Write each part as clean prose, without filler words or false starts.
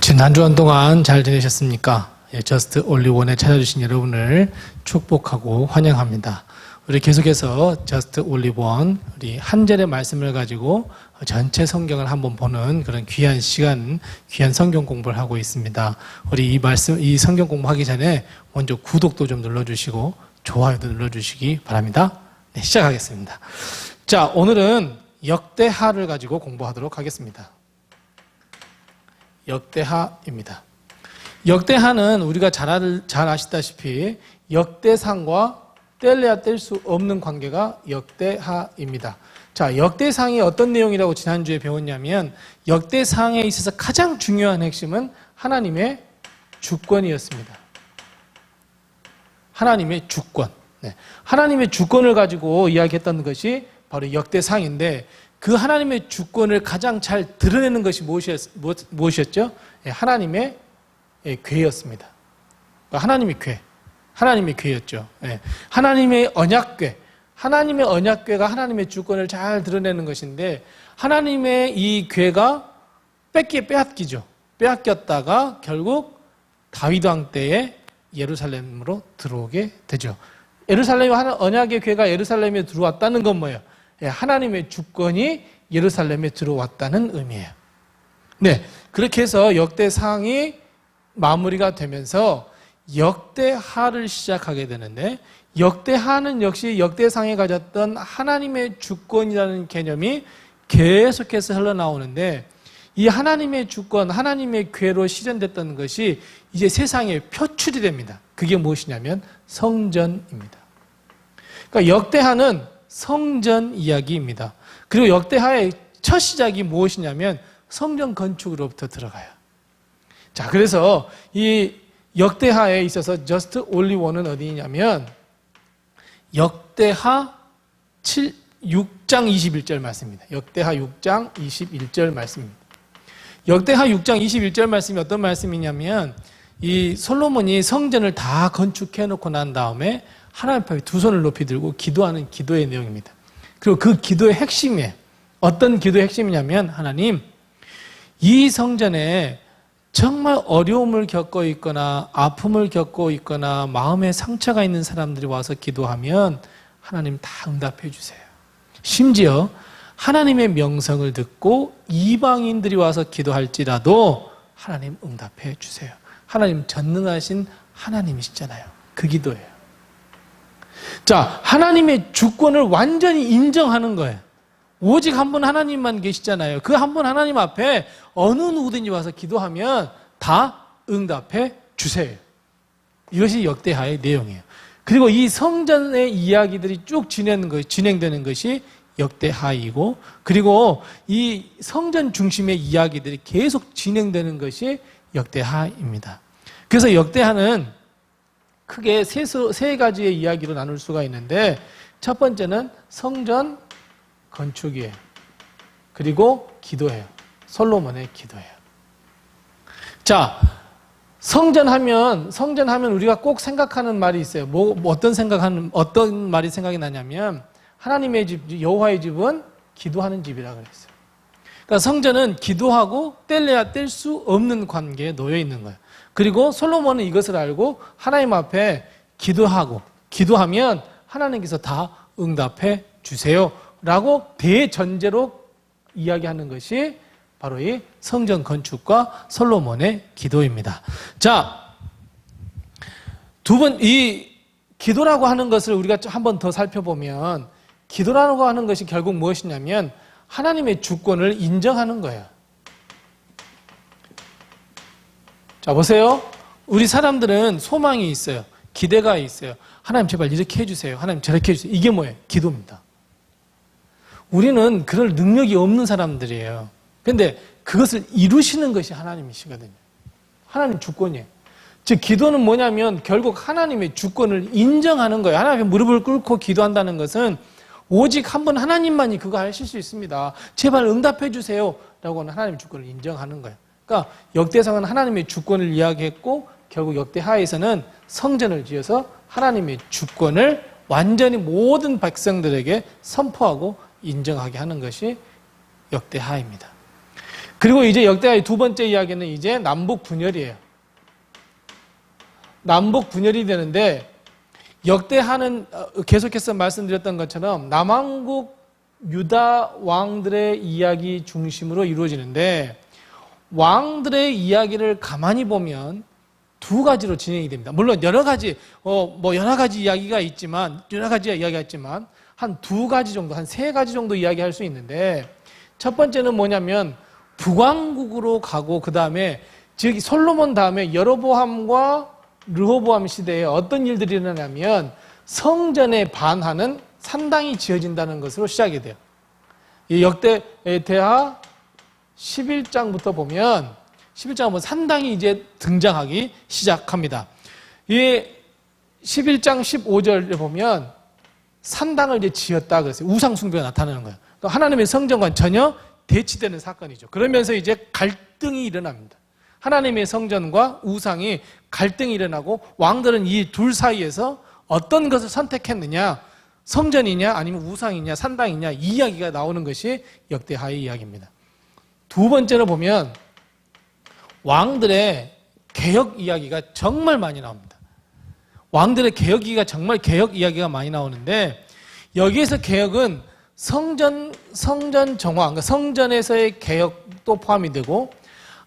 지난 한 주간 동안 잘 지내셨습니까? 저스트 올리원에 찾아주신 여러분을 축복하고 환영합니다. 우리 계속해서 저스트 올리원, 우리 한 절의 말씀을 가지고 전체 성경을 한번 보는 그런 귀한 시간, 귀한 성경 공부를 하고 있습니다. 우리 이 성경 공부하기 전에 먼저 구독도 좀 눌러주시고 좋아요도 눌러주시기 바랍니다. 네, 시작하겠습니다. 자, 오늘은 역대하를 가지고 공부하도록 하겠습니다. 역대하입니다. 역대하는 우리가 잘 아시다시피 역대상과 뗄래야 뗄 수 없는 관계가 역대하입니다. 자, 역대상이 어떤 내용이라고 지난주에 배웠냐면 역대상에 있어서 가장 중요한 핵심은 하나님의 주권이었습니다. 하나님의 주권. 네. 하나님의 주권을 가지고 이야기했던 것이 바로 역대상인데 그 하나님의 주권을 가장 잘 드러내는 것이 무엇이었죠? 하나님의 궤였습니다. 하나님의 궤. 하나님의 궤였죠. 하나님의 언약궤. 하나님의 언약궤가 하나님의 주권을 잘 드러내는 것인데 하나님의 이 궤가 빼앗기죠. 빼앗겼다가 결국 다윗 왕 때에 예루살렘으로 들어오게 되죠. 예루살렘 언약의 궤가 예루살렘에 들어왔다는 건 뭐예요? 하나님의 주권이 예루살렘에 들어왔다는 의미예요. 네, 그렇게 해서 역대상이 마무리가 되면서 역대하를 시작하게 되는데 역대하는 역시 역대상에 가졌던 하나님의 주권이라는 개념이 계속해서 흘러나오는데 이 하나님의 주권, 하나님의 궤로 실현됐던 것이 이제 세상에 표출이 됩니다. 그게 무엇이냐면 성전입니다. 그러니까 역대하는 성전 이야기입니다. 그리고 역대하의 첫 시작이 무엇이냐면 성전 건축으로부터 들어가요. 자, 그래서 이 역대하에 있어서 저스트 올리원은 어디냐면 역대하 6장 21절 말씀입니다. 역대하 6장 21절 말씀입니다. 역대하 6장 21절 말씀이 어떤 말씀이냐면 이 솔로몬이 성전을 다 건축해 놓고 난 다음에 하나님 앞에 두 손을 높이 들고 기도하는 기도의 내용입니다. 그리고 그 기도의 핵심이에요. 어떤 기도의 핵심이냐면 하나님, 이 성전에 정말 어려움을 겪고 있거나 아픔을 겪고 있거나 마음에 상처가 있는 사람들이 와서 기도하면 하나님 다 응답해 주세요. 심지어 하나님의 명성을 듣고 이방인들이 와서 기도할지라도 하나님 응답해 주세요. 하나님 전능하신 하나님이시잖아요. 그 기도예요. 자, 하나님의 주권을 완전히 인정하는 거예요. 오직 한 분 하나님만 계시잖아요. 그 한 분 하나님 앞에 어느 누구든지 와서 기도하면 다 응답해 주세요. 이것이 역대하의 내용이에요. 그리고 이 성전의 이야기들이 쭉 진행되는 것이 역대하이고, 그리고 이 성전 중심의 이야기들이 계속 진행되는 것이 역대하입니다. 그래서 역대하는 크게 세 가지의 이야기로 나눌 수가 있는데 첫 번째는 성전 건축이에요. 그리고 기도예요. 솔로몬의 기도예요. 자, 성전하면 우리가 꼭 생각하는 말이 있어요. 어떤 말이 생각이 나냐면 하나님의 집, 여호와의 집은 기도하는 집이라 그랬어요. 그러니까 성전은 기도하고 뗄래야 뗄 수 없는 관계에 놓여 있는 거예요. 그리고 솔로몬은 이것을 알고 하나님 앞에 기도하면 하나님께서 다 응답해 주세요 라고 대전제로 이야기하는 것이 바로 이 성전 건축과 솔로몬의 기도입니다. 자, 이 기도라고 하는 것을 우리가 한 번 더 살펴보면 기도라고 하는 것이 결국 무엇이냐면 하나님의 주권을 인정하는 거예요. 자, 보세요. 우리 사람들은 소망이 있어요. 기대가 있어요. 하나님 제발 이렇게 해주세요. 하나님 저렇게 해주세요. 이게 뭐예요? 기도입니다. 우리는 그럴 능력이 없는 사람들이에요. 그런데 그것을 이루시는 것이 하나님이시거든요. 하나님 주권이에요. 즉 기도는 뭐냐면 결국 하나님의 주권을 인정하는 거예요. 하나님 앞에 무릎을 꿇고 기도한다는 것은 오직 한 분 하나님만이 그거 하실 수 있습니다. 제발 응답해 주세요 라고 하는 하나님의 주권을 인정하는 거예요. 그러니까 역대상은 하나님의 주권을 이야기했고 결국 역대하에서는 성전을 지어서 하나님의 주권을 완전히 모든 백성들에게 선포하고 인정하게 하는 것이 역대하입니다. 그리고 이제 역대하의 두 번째 이야기는 이제 남북 분열이에요. 남북 분열이 되는데 역대하는 계속해서 말씀드렸던 것처럼 남왕국 유다 왕들의 이야기 중심으로 이루어지는데 왕들의 이야기를 가만히 보면 두 가지로 진행이 됩니다. 물론 여러 가지 이야기가 있지만 한 두 가지 정도, 한 세 가지 정도 이야기할 수 있는데 첫 번째는 뭐냐면 북왕국으로 가고 그 다음에 즉 솔로몬 다음에 여로보암과 르호보암 시대에 어떤 일들이 일어나냐면 성전에 반하는 산당이 지어진다는 것으로 시작이 돼요. 이 역대하 11장부터 보면 산당이 이제 등장하기 시작합니다. 이 11장 15절에 보면 산당을 이제 지었다 그랬어요. 우상 숭배가 나타나는 거예요. 그러니까 하나님의 성전과 전혀 대치되는 사건이죠. 그러면서 이제 갈등이 일어납니다. 하나님의 성전과 우상이 갈등이 일어나고 왕들은 이 둘 사이에서 어떤 것을 선택했느냐, 성전이냐 아니면 우상이냐 산당이냐 이 이야기가 나오는 것이 역대하의 이야기입니다. 두 번째로 보면 왕들의 개혁 이야기가 정말 많이 나옵니다. 왕들의 개혁 이야기가 많이 나오는데 여기에서 개혁은 성전 정화, 그러니까 성전에서의 개혁도 포함이 되고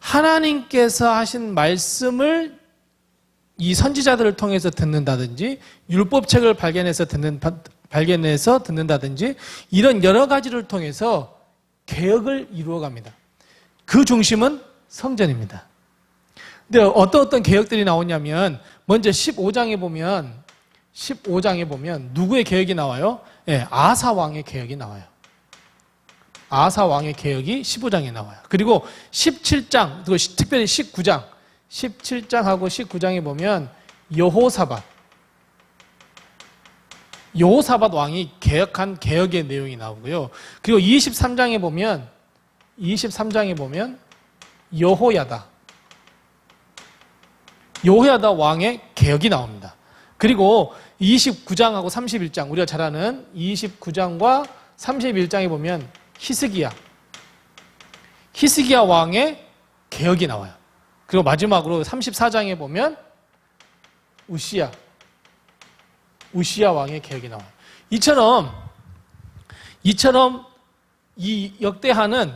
하나님께서 하신 말씀을 이 선지자들을 통해서 듣는다든지 율법책을 발견해서 듣는다든지 이런 여러 가지를 통해서 개혁을 이루어갑니다. 그 중심은 성전입니다. 근데 어떤 개혁들이 나오냐면 먼저 15장에 보면 누구의 개혁이 나와요? 네, 아사 왕의 개혁이 나와요. 아사 왕의 개혁이 15장에 나와요. 그리고 17장, 그리고 특별히 17장하고 19장에 보면 여호사밧 왕이 개혁한 개혁의 내용이 나오고요. 그리고 23장에 보면 여호야다 왕의 개혁이 나옵니다. 그리고 29장하고 31장, 우리가 잘 아는 29장과 31장에 보면 히스기야 왕의 개혁이 나와요. 그리고 마지막으로 34장에 보면 우시야 왕의 개혁이 나와요. 이처럼 이 역대하는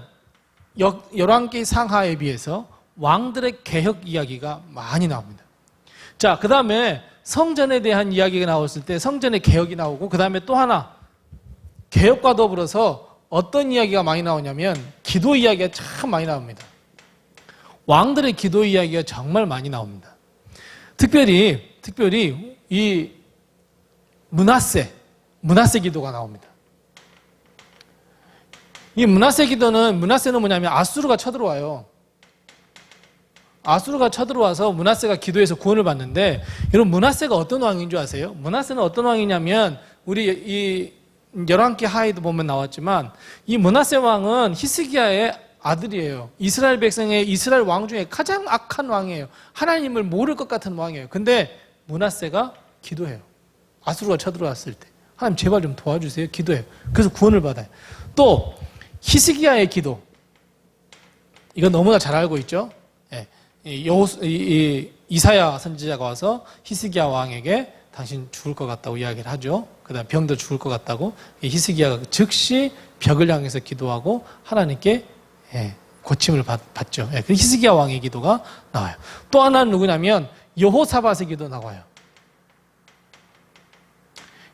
열왕기 상하에 비해서 왕들의 개혁 이야기가 많이 나옵니다. 자, 그 다음에 성전에 대한 이야기가 나왔을 때 성전의 개혁이 나오고 그 다음에 또 하나 개혁과 더불어서 어떤 이야기가 많이 나오냐면 기도 이야기가 참 많이 나옵니다. 왕들의 기도 이야기가 정말 많이 나옵니다. 특별히 이 므낫세 기도가 나옵니다. 이 므낫세는 뭐냐면 아수르가 쳐들어와요. 아수르가 쳐들어와서 므낫세가 기도해서 구원을 받는데 여러분 므낫세가 어떤 왕인 줄 아세요? 므낫세는 어떤 왕이냐면 우리 이 열왕기 하에도 보면 나왔지만 이 므낫세 왕은 히스기야의 아들이에요. 이스라엘 백성의 이스라엘 왕 중에 가장 악한 왕이에요. 하나님을 모를 것 같은 왕이에요. 근데 므낫세가 기도해요. 아수르가 쳐들어왔을 때 하나님 제발 좀 도와주세요. 기도해요. 그래서 구원을 받아요. 또 히스기야의 기도 이건 너무나 잘 알고 있죠. 이사야 선지자가 와서 히스기야 왕에게 당신 죽을 것 같다고 이야기를 하죠. 그 다음 병도 죽을 것 같다고 히스기야가 즉시 벽을 향해서 기도하고 하나님께 고침을 받죠. 그 히스기야 왕의 기도가 나와요. 또 하나는 누구냐면 여호사밧의 기도 나와요.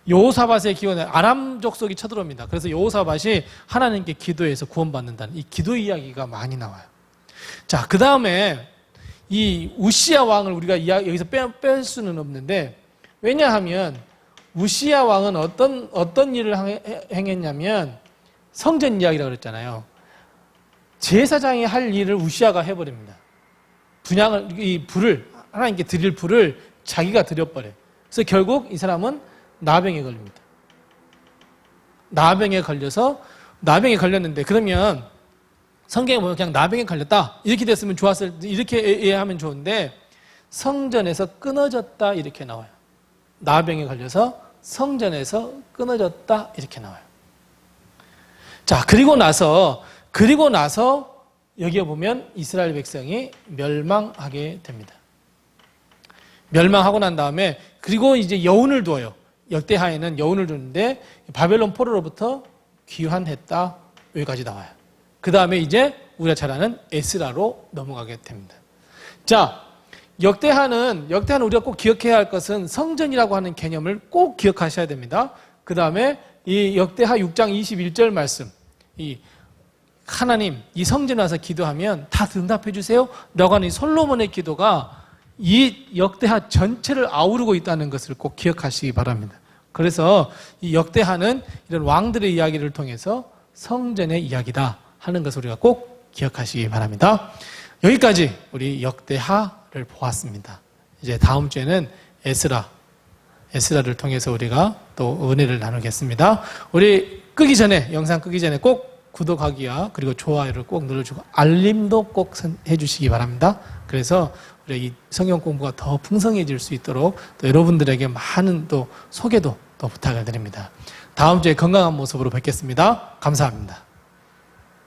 여호사밧의 기도는 아람 족속이 쳐들어옵니다. 그래서 여호사밧이 하나님께 기도해서 구원받는다는 이 기도 이야기가 많이 나와요. 자, 그 다음에 이 우시야 왕을 우리가 여기서 뺄 수는 없는데 왜냐하면 우시야 왕은 어떤 일을 행했냐면 성전 이야기라고 그랬잖아요. 제사장이 할 일을 우시야가 해버립니다. 이 불을 하나님께 드릴 불을 자기가 드려버려요. 그래서 결국 이 사람은 나병에 걸립니다. 나병에 걸렸는데 그러면 성경에 보면 그냥 나병에 걸렸다 이렇게 됐으면 이렇게 이해하면 좋은데 성전에서 끊어졌다 이렇게 나와요. 나병에 걸려서 성전에서 끊어졌다 이렇게 나와요. 자, 그리고 나서 여기에 보면 이스라엘 백성이 멸망하게 됩니다. 멸망하고 난 다음에 그리고 이제 여운을 두어요. 역대하에는 여운을 두는데 바벨론 포로로부터 귀환했다 여기까지 나와요. 그 다음에 이제 우리가 잘 아는 에스라로 넘어가게 됩니다. 자, 역대하는 우리가 꼭 기억해야 할 것은 성전이라고 하는 개념을 꼭 기억하셔야 됩니다. 그 다음에 이 역대하 6장 21절 말씀, 이 하나님 이 성전에 와서 기도하면 다 응답해 주세요 라고 하는 이 솔로몬의 기도가 이 역대하 전체를 아우르고 있다는 것을 꼭 기억하시기 바랍니다. 그래서 이 역대하는 이런 왕들의 이야기를 통해서 성전의 이야기다 하는 것을 우리가 꼭 기억하시기 바랍니다. 여기까지 우리 역대하를 보았습니다. 이제 다음 주에는 에스라를 통해서 우리가 또 은혜를 나누겠습니다. 우리 영상 끄기 전에 꼭 구독하기와 그리고 좋아요를 꼭 눌러주고 알림도 꼭 해주시기 바랍니다. 그래서 우리 이 성경 공부가 더 풍성해질 수 있도록 또 여러분들에게 많은 또 소개도 또 부탁을 드립니다. 다음 주에 건강한 모습으로 뵙겠습니다. 감사합니다.